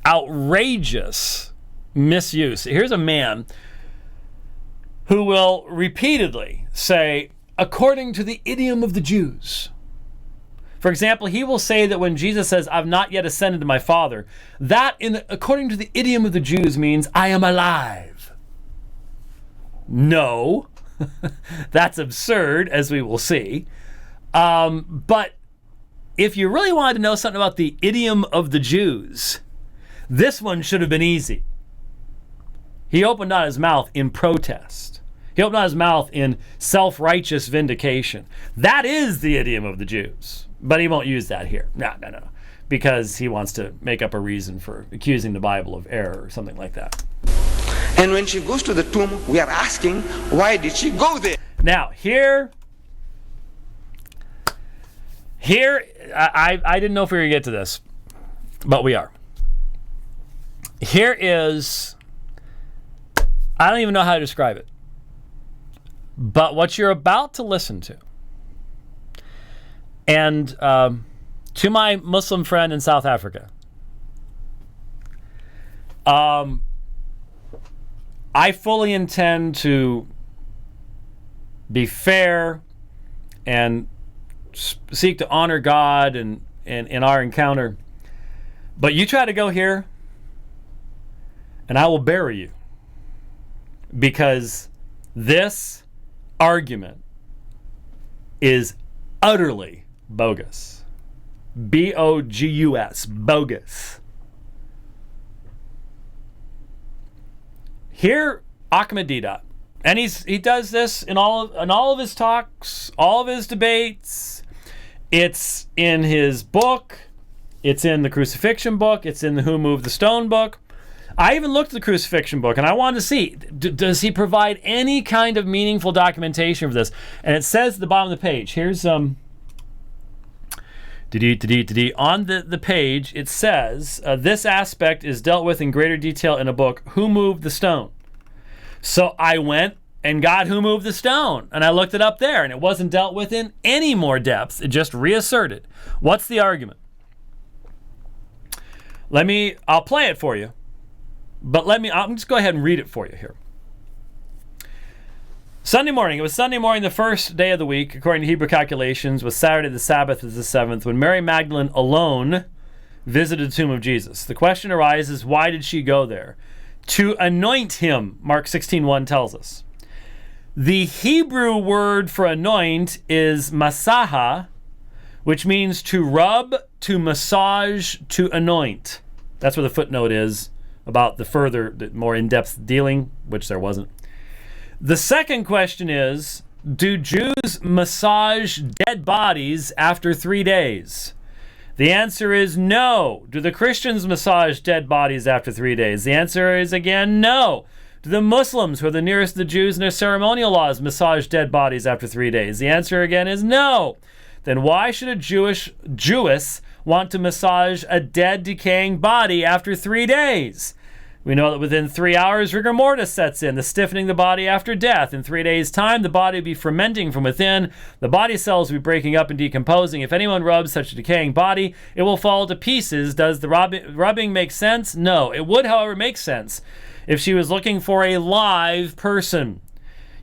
outrageous misuse. Here's a man who will repeatedly say, according to the idiom of the Jews. For example, he will say that when Jesus says, I've not yet ascended to my Father, that, according to the idiom of the Jews, means I am alive. No, that's absurd, as we will see. But if you really wanted to know something about the idiom of the Jews, this one should have been easy. He opened not his mouth in protest. He opened not his mouth in self-righteous vindication. That is the idiom of the Jews. But he won't use that here. No. Because he wants to make up a reason for accusing the Bible of error or something like that. And when she goes to the tomb, we are asking, why did she go there? Now, here, I didn't know if we were going to get to this, but we are. Here is, I don't even know how to describe it, but what you're about to listen to, and to my Muslim friend in South Africa, I fully intend to be fair and seek to honor God and in our encounter. But you try to go here, and I will bury you. Because this argument is utterly bogus. B-O-G-U-S, bogus. Here, Ahmed Deedat, and he does this in all of his talks, all of his debates. It's in his book. It's in the Crucifixion book. It's in the Who Moved the Stone book. I even looked at the Crucifixion book, and I wanted to see, does he provide any kind of meaningful documentation for this? And it says at the bottom of the page, here's on the page, it says, this aspect is dealt with in greater detail in a book, Who Moved the Stone? So I went and got Who Moved the Stone, and I looked it up there, and it wasn't dealt with in any more depth. It just reasserted. What's the argument? I'll play it for you, but I'll just go ahead and read it for you here. It was Sunday morning, the first day of the week, according to Hebrew calculations, was Saturday, the Sabbath is the 7th, when Mary Magdalene alone visited the tomb of Jesus. The question arises, why did she go there? To anoint him, Mark 16:1 tells us. The Hebrew word for anoint is masaha, which means to rub, to massage, to anoint. That's where the footnote is about the more in-depth dealing, which there wasn't. The second question is, do Jews massage dead bodies after 3 days? The answer is no. Do the Christians massage dead bodies after 3 days? The answer is again no. Do the Muslims, who are the nearest to the Jews in their ceremonial laws, massage dead bodies after 3 days? The answer again is no. Then why should a Jewess want to massage a dead, decaying body after 3 days? We know that within 3 hours, rigor mortis sets in, the stiffening the body after death. In 3 days' time, the body will be fermenting from within. The body cells will be breaking up and decomposing. If anyone rubs such a decaying body, it will fall to pieces. Does the rubbing make sense? No. It would, however, make sense if she was looking for a live person.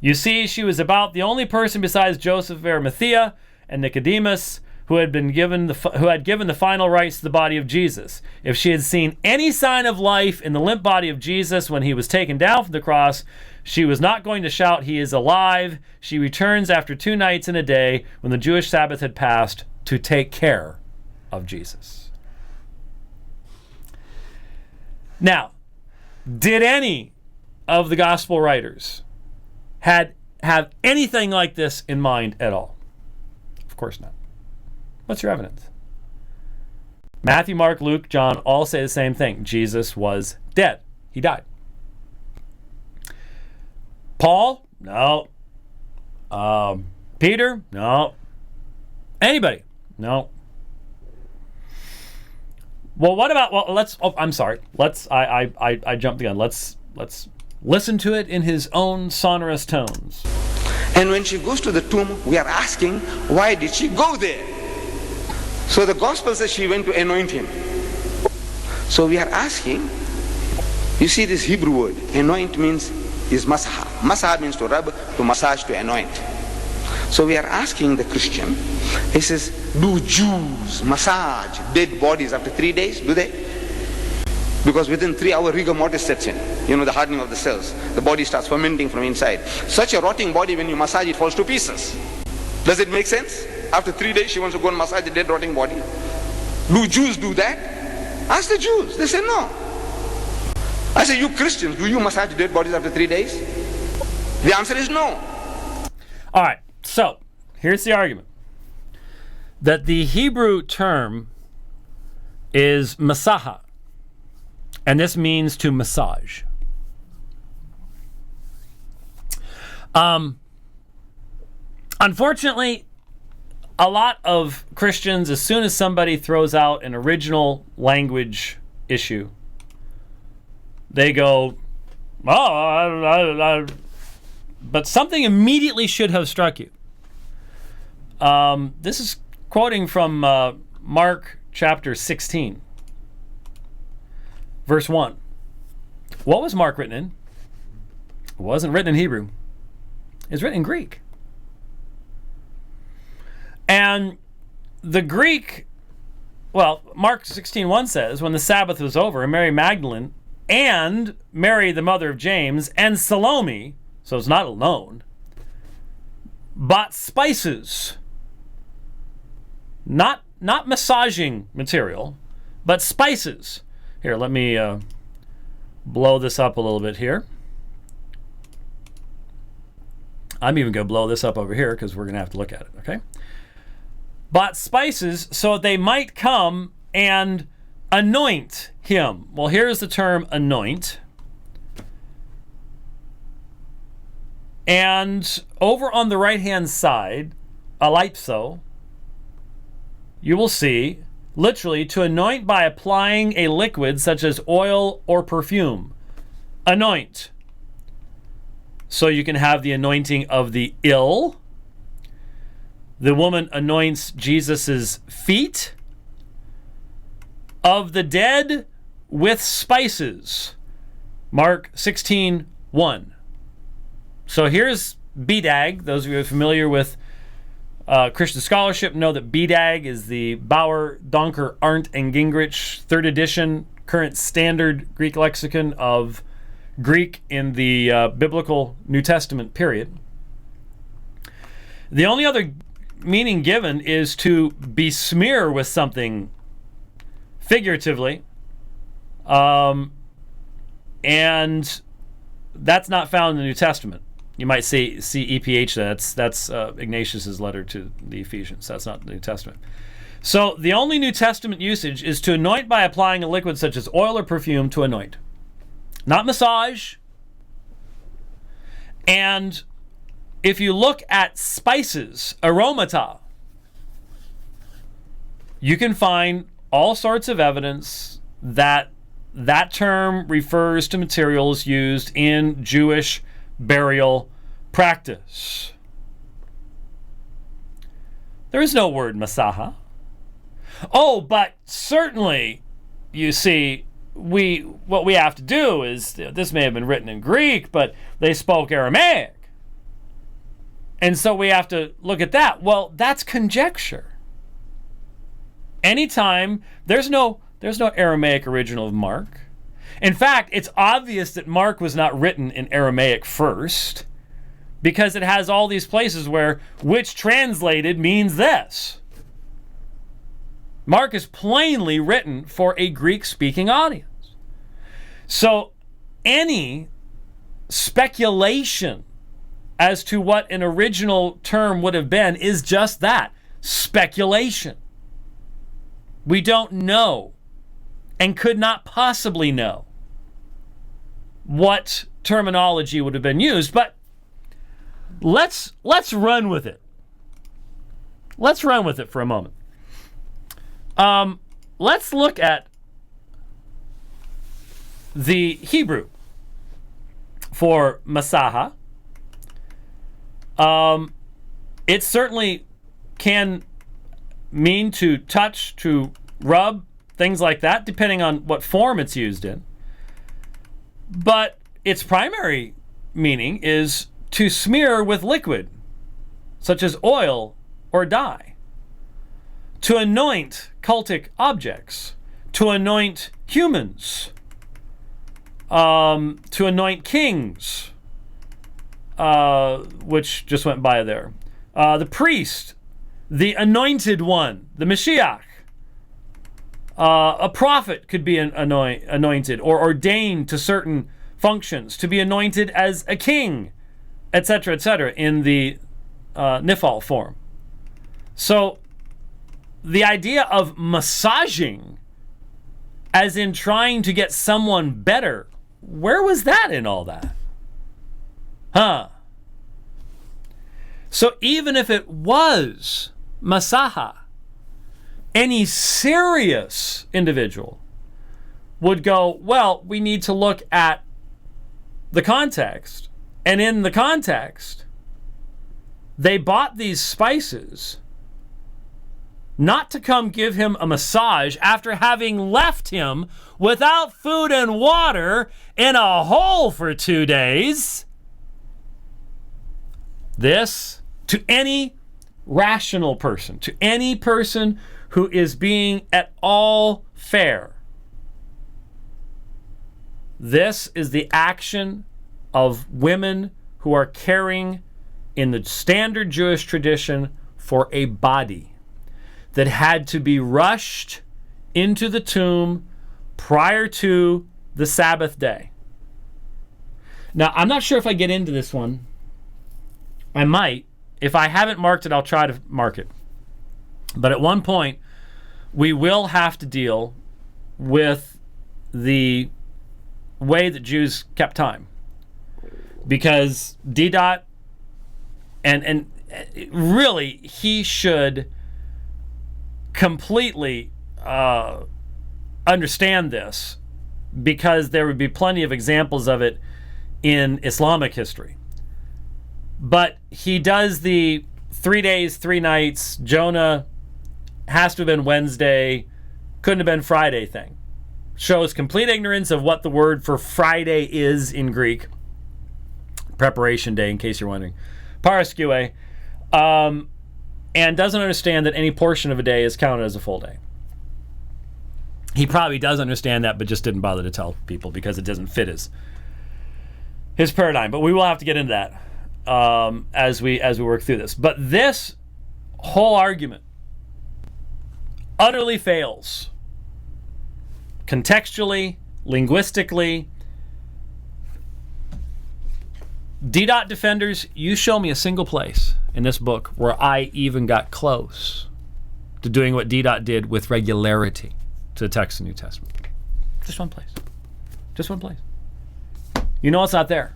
You see, she was about the only person besides Joseph of Arimathea and Nicodemus who had given the final rites to the body of Jesus. If she had seen any sign of life in the limp body of Jesus when he was taken down from the cross, she was not going to shout, "He is alive." She returns after 2 nights and a day, when the Jewish Sabbath had passed, to take care of Jesus. Now, did any of the gospel writers have anything like this in mind at all? Of course not. What's your evidence? Matthew, Mark, Luke, John all say the same thing. Jesus was dead. He died. Paul? No. Peter? No. Anybody? No. Well, what about, I'm sorry. I jumped the gun. Let's listen to it in his own sonorous tones. And when she goes to the tomb, we are asking, why did she go there? So the gospel says she went to anoint him. So we are asking, you see this Hebrew word, anoint is masah. Masah means to rub, to massage, to anoint. So we are asking the Christian, he says, do Jews massage dead bodies after 3 days? Do they? Because within 3 hours rigor mortis sets in. You know, the hardening of the cells. The body starts fermenting from inside. Such a rotting body, when you massage it, falls to pieces. Does it make sense? After 3 days, she wants to go and massage the dead, rotting body. Do Jews do that? Ask the Jews. They say no. I say, you Christians, do you massage dead bodies after 3 days? The answer is no. All right, so here's the argument. That the Hebrew term is masaha, and this means to massage. Unfortunately, a lot of Christians, as soon as somebody throws out an original language issue, they go, oh, but something immediately should have struck you. This is quoting from Mark chapter 16, verse 1. What was Mark written in? It wasn't written in Hebrew. It's written in Greek. And the Greek, well, Mark 16:1 says, when the Sabbath was over, Mary Magdalene and Mary, the mother of James, and Salome, so it's not alone, bought spices. Not massaging material, but spices. Here, let me blow this up a little bit here. I'm even going to blow this up over here because we're going to have to look at it, okay? Bought spices so they might come and anoint him. Well, here's the term anoint. And over on the right-hand side, alipso, you will see, literally, to anoint by applying a liquid such as oil or perfume. Anoint. So you can have the anointing of the ill. The woman anoints Jesus's feet. Of the dead with spices. Mark 16:1. So here's BDAG. Those of you who are familiar with Christian scholarship know that BDAG is the Bauer, Donker, Arndt, and Gingrich 3rd edition current standard Greek lexicon of Greek in the biblical New Testament period. The only other meaning given is to besmear with something figuratively, and that's not found in the New Testament. You might see EPH. That's Ignatius's letter to the Ephesians. That's not the New Testament. So the only New Testament usage is to anoint by applying a liquid such as oil or perfume to anoint, not massage. And if you look at spices, aromata, you can find all sorts of evidence that that term refers to materials used in Jewish burial practice. There is no word masaha. Oh, but certainly, you see, what we have to do is, this may have been written in Greek, but they spoke Aramaic. And so we have to look at that. Well, that's conjecture. Anytime, there's no Aramaic original of Mark. In fact, it's obvious that Mark was not written in Aramaic first, because it has all these places where which translated means this. Mark is plainly written for a Greek-speaking audience. So any speculation as to what an original term would have been is just that, speculation. We don't know and could not possibly know what terminology would have been used, but let's run with it. Let's run with it for a moment. Let's look at the Hebrew for masaha. It certainly can mean to touch, to rub, things like that, depending on what form it's used in. But its primary meaning is to smear with liquid, such as oil or dye, to anoint cultic objects, to anoint humans, to anoint kings, which just went by there, the priest, the anointed one, the Mashiach. A prophet could be anointed or ordained to certain functions, to be anointed as a king, etc., in the Nifal form. So the idea of massaging, as in trying to get someone better, where was that in all that? So even if it was masaha, any serious individual would go, well, we need to look at the context. And in the context, they bought these spices not to come give him a massage after having left him without food and water in a hole for 2 days. This, to any rational person, to any person who is being at all fair, this is the action of women who are caring in the standard Jewish tradition for a body that had to be rushed into the tomb prior to the Sabbath day. Now, I'm not sure if I get into this one. I might. If I haven't marked it, I'll try to mark it. But at one point, we will have to deal with the way that Jews kept time. Because Deedat, and really, he should completely understand this, because there would be plenty of examples of it in Islamic history. But he does the 3 days, 3 nights, Jonah has to have been Wednesday, couldn't have been Friday thing. Shows complete ignorance of what the word for Friday is in Greek. Preparation day, in case you're wondering. Paraskue. And doesn't understand that any portion of a day is counted as a full day. He probably does understand that, but just didn't bother to tell people because it doesn't fit his paradigm. But we will have to get into that as we work through this. But this whole argument utterly fails. Contextually, linguistically. Deedat defenders, you show me a single place in this book where I even got close to doing what Deedat did with regularity to the text of the New Testament. Just one place. Just one place. You know it's not there.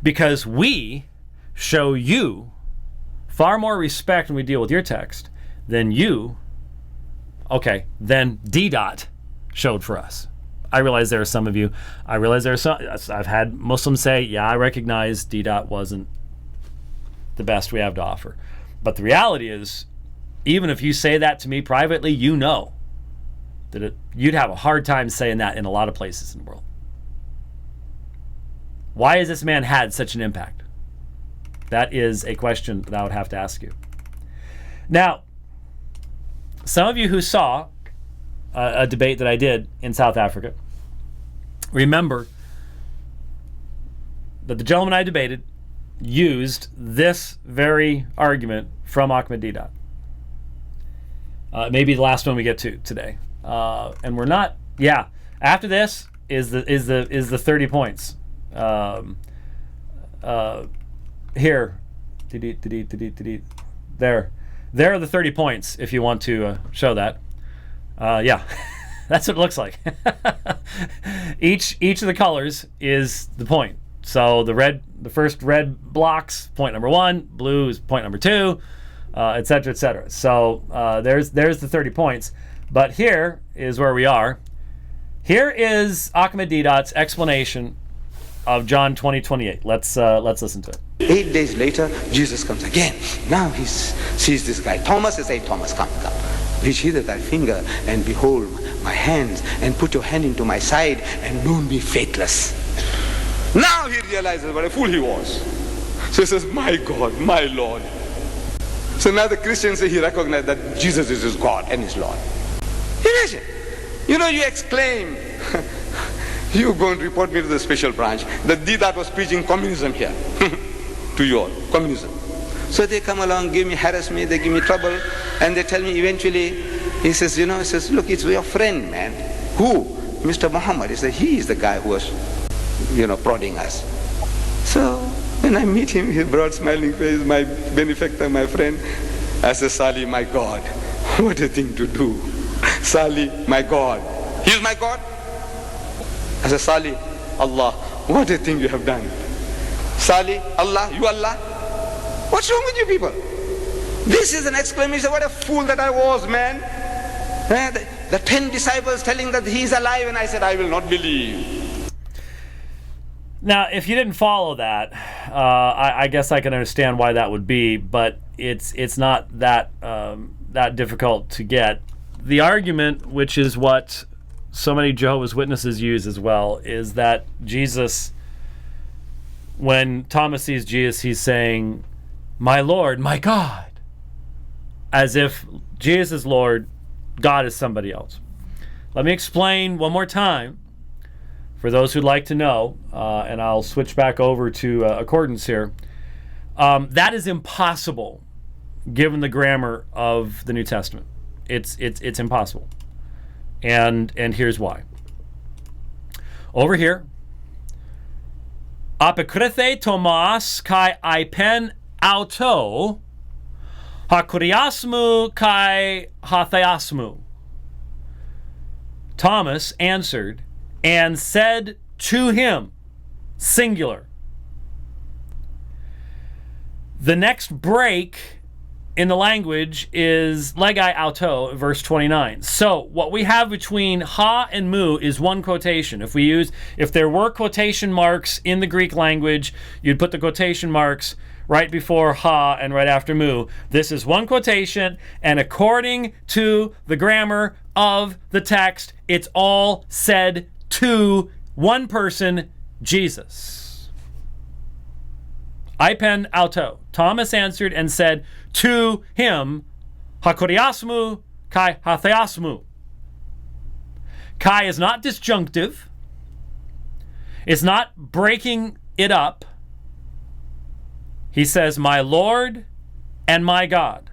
Because we show you far more respect when we deal with your text than Deedat showed for us. I realize there are some of you. I realize there are some. I've had Muslims say, yeah, I recognize Deedat wasn't the best we have to offer. But the reality is, even if you say that to me privately, you know that you'd have a hard time saying that in a lot of places in the world. Why has this man had such an impact? That is a question that I would have to ask you. Now, some of you who saw a debate that I did in South Africa remember that the gentleman I debated used this very argument from Ahmed Deedat. Maybe the last one we get to today. And we're not. Yeah. After this is the 30 points. Here. There. There are the 30 points if you want to show that. Yeah. That's what it looks like. Each of the colors is the point. So the first red blocks, point number 1, blue is point number 2, et cetera, et cetera. So there's the 30 points. But here is where we are. Here is Ahmed Deedat's explanation of John 20:28. Let's listen to it. 8 days later, Jesus comes again. Now he sees this guy. Thomas says, hey, Thomas, come. Reach hither thy finger and behold my hands, and put your hand into my side and don't be faithless. Now he realizes what a fool he was. So he says, my God, my Lord. So now the Christians say he recognized that Jesus is his God and his Lord. Imagine. You exclaim, you go and report me to the special branch that Deedat was preaching communism here. To you all, communism. So they come along, harass me, they give me trouble, and they tell me eventually, he says, look, it's your friend, man. Who? Mr. Muhammad. He said, he is the guy who was, prodding us. So when I meet him, he brought smiling face, my benefactor, my friend. I said, Sali, my God, what a thing to do. Sali, my God. He's my God. I said, Sali, Allah, what a thing you have done. Sali, Allah, you Allah. What's wrong with you people? This is an exclamation. What a fool that I was, man. The 10 disciples telling that he is alive, and I said, I will not believe. Now, if you didn't follow that, I guess I can understand why that would be, but it's not that difficult to get. The argument, which is what so many Jehovah's Witnesses use as well, is that Jesus, when Thomas sees Jesus, he's saying, my Lord, my God, as if Jesus is Lord, God is somebody else. Let me explain one more time for those who'd like to know, and I'll switch back over to accordance here. That is impossible given the grammar of the New Testament. It's impossible. And here's why. Over here, apokrythe Tomas kai aipen auto hakuriasmu kai hatheasmu. Thomas answered and said to him, singular. The next break in the language is legai auto, verse 29. So what we have between ha and mu is one quotation. If there were quotation marks in the Greek language, you'd put the quotation marks right before ha and right after mu. This is one quotation, and according to the grammar of the text, it's all said to one person, Jesus. Aipen auto. Thomas answered and said to him, hakuriasmu kai hatheasmu. Kai is not disjunctive. It's not breaking it up. He says, my Lord and my God.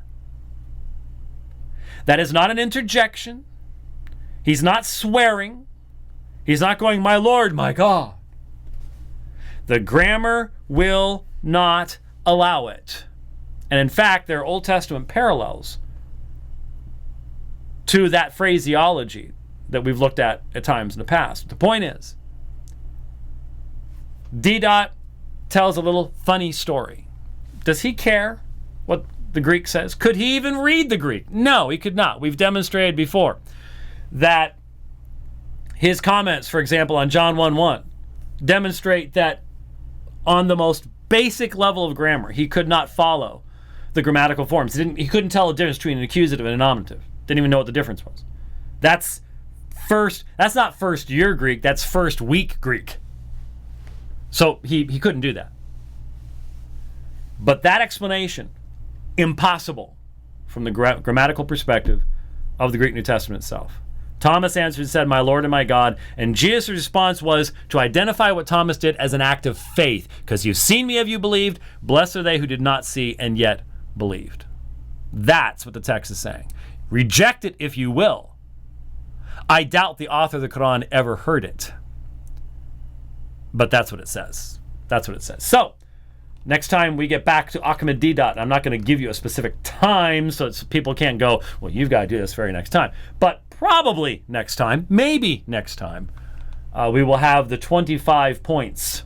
That is not an interjection. He's not swearing. He's not going, my Lord, my God. The grammar will not allow it. And in fact, there are Old Testament parallels to that phraseology that we've looked at times in the past. The point is, Deedat tells a little funny story. Does he care what the Greek says? Could he even read the Greek? No, he could not. We've demonstrated before that His comments, for example, on John 1:1 demonstrate that on the most basic level of grammar, he could not follow the grammatical forms. He couldn't tell the difference between an accusative and a nominative. Didn't even know what the difference was. That's not first year Greek, that's first week Greek. So he couldn't do that. But that explanation, impossible from the grammatical perspective of the Greek New Testament itself. Thomas answered and said, "My Lord and my God." And Jesus' response was to identify what Thomas did as an act of faith. Because you've seen me, have you believed? Blessed are they who did not see and yet believed. That's what the text is saying. Reject it if you will. I doubt the author of the Quran ever heard it. But that's what it says. That's what it says. So, next time we get back to Ahmed Deedat, I'm not going to give you a specific time so people can't go, well, you've got to do this very next time. But probably next time, maybe next time, we will have the 25 points.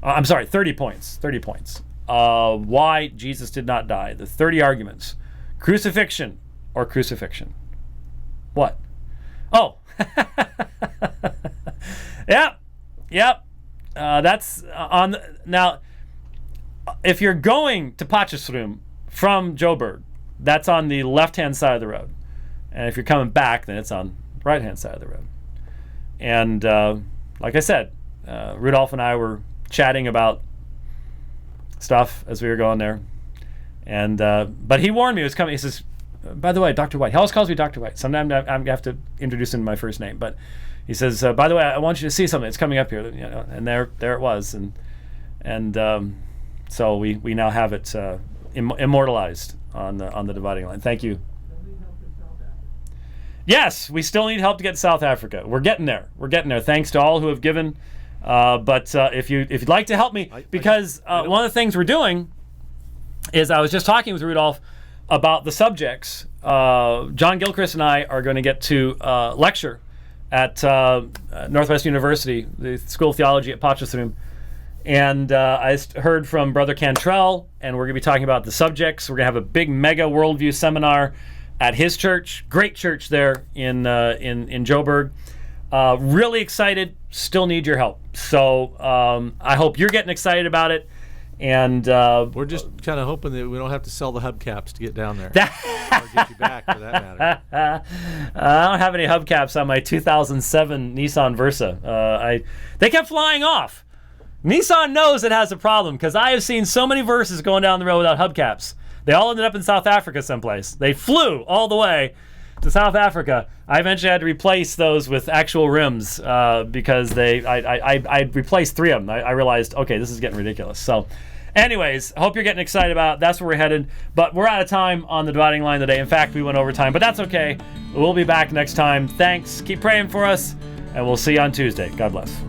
30 points. 30 points. Why Jesus did not die. The 30 arguments. Crucifixion or crucifixion. What? Oh. Yep. That's on. Now, if you're going to Potchefstroom from Joburg, that's on the left-hand side of the road. And if you're coming back, then it's on the right-hand side of the road. And like I said, Rudolph and I were chatting about stuff as we were going there. And but he warned me it was coming. He says, by the way, Dr. White. He always calls me Dr. White. Sometimes I have to introduce him to my first name. But he says, by the way, I want you to see something. It's coming up here. You know, and there it was. And so we now have it immortalized on the dividing line. Thank you. Yes, we still need help to get to South Africa. We're getting there. Thanks to all who have given. But if you'd like to help me, because one of the things we're doing is I was just talking with Rudolph about the subjects. John Gilchrist and I are going to get to lecture at Northwest University, the School of Theology at Potchefstroom. And I heard from Brother Cantrell, and we're going to be talking about the subjects. We're going to have a big mega worldview seminar at his church, great church there in Joburg. Really excited, still need your help. So I hope you're getting excited about it. And we're just kind of hoping that we don't have to sell the hubcaps to get down there. Or get you back, for that matter. I don't have any hubcaps on my 2007 Nissan Versa. They kept flying off. Nissan knows it has a problem because I have seen so many Versas going down the road without hubcaps. They all ended up in South Africa someplace. They flew all the way to South Africa. I eventually had to replace those with actual rims because I replaced 3 of them. I realized, okay, this is getting ridiculous. So anyways, I hope you're getting excited about it. That's where we're headed. But we're out of time on the dividing line today. In fact, we went over time, but that's okay. We'll be back next time. Thanks. Keep praying for us, and we'll see you on Tuesday. God bless.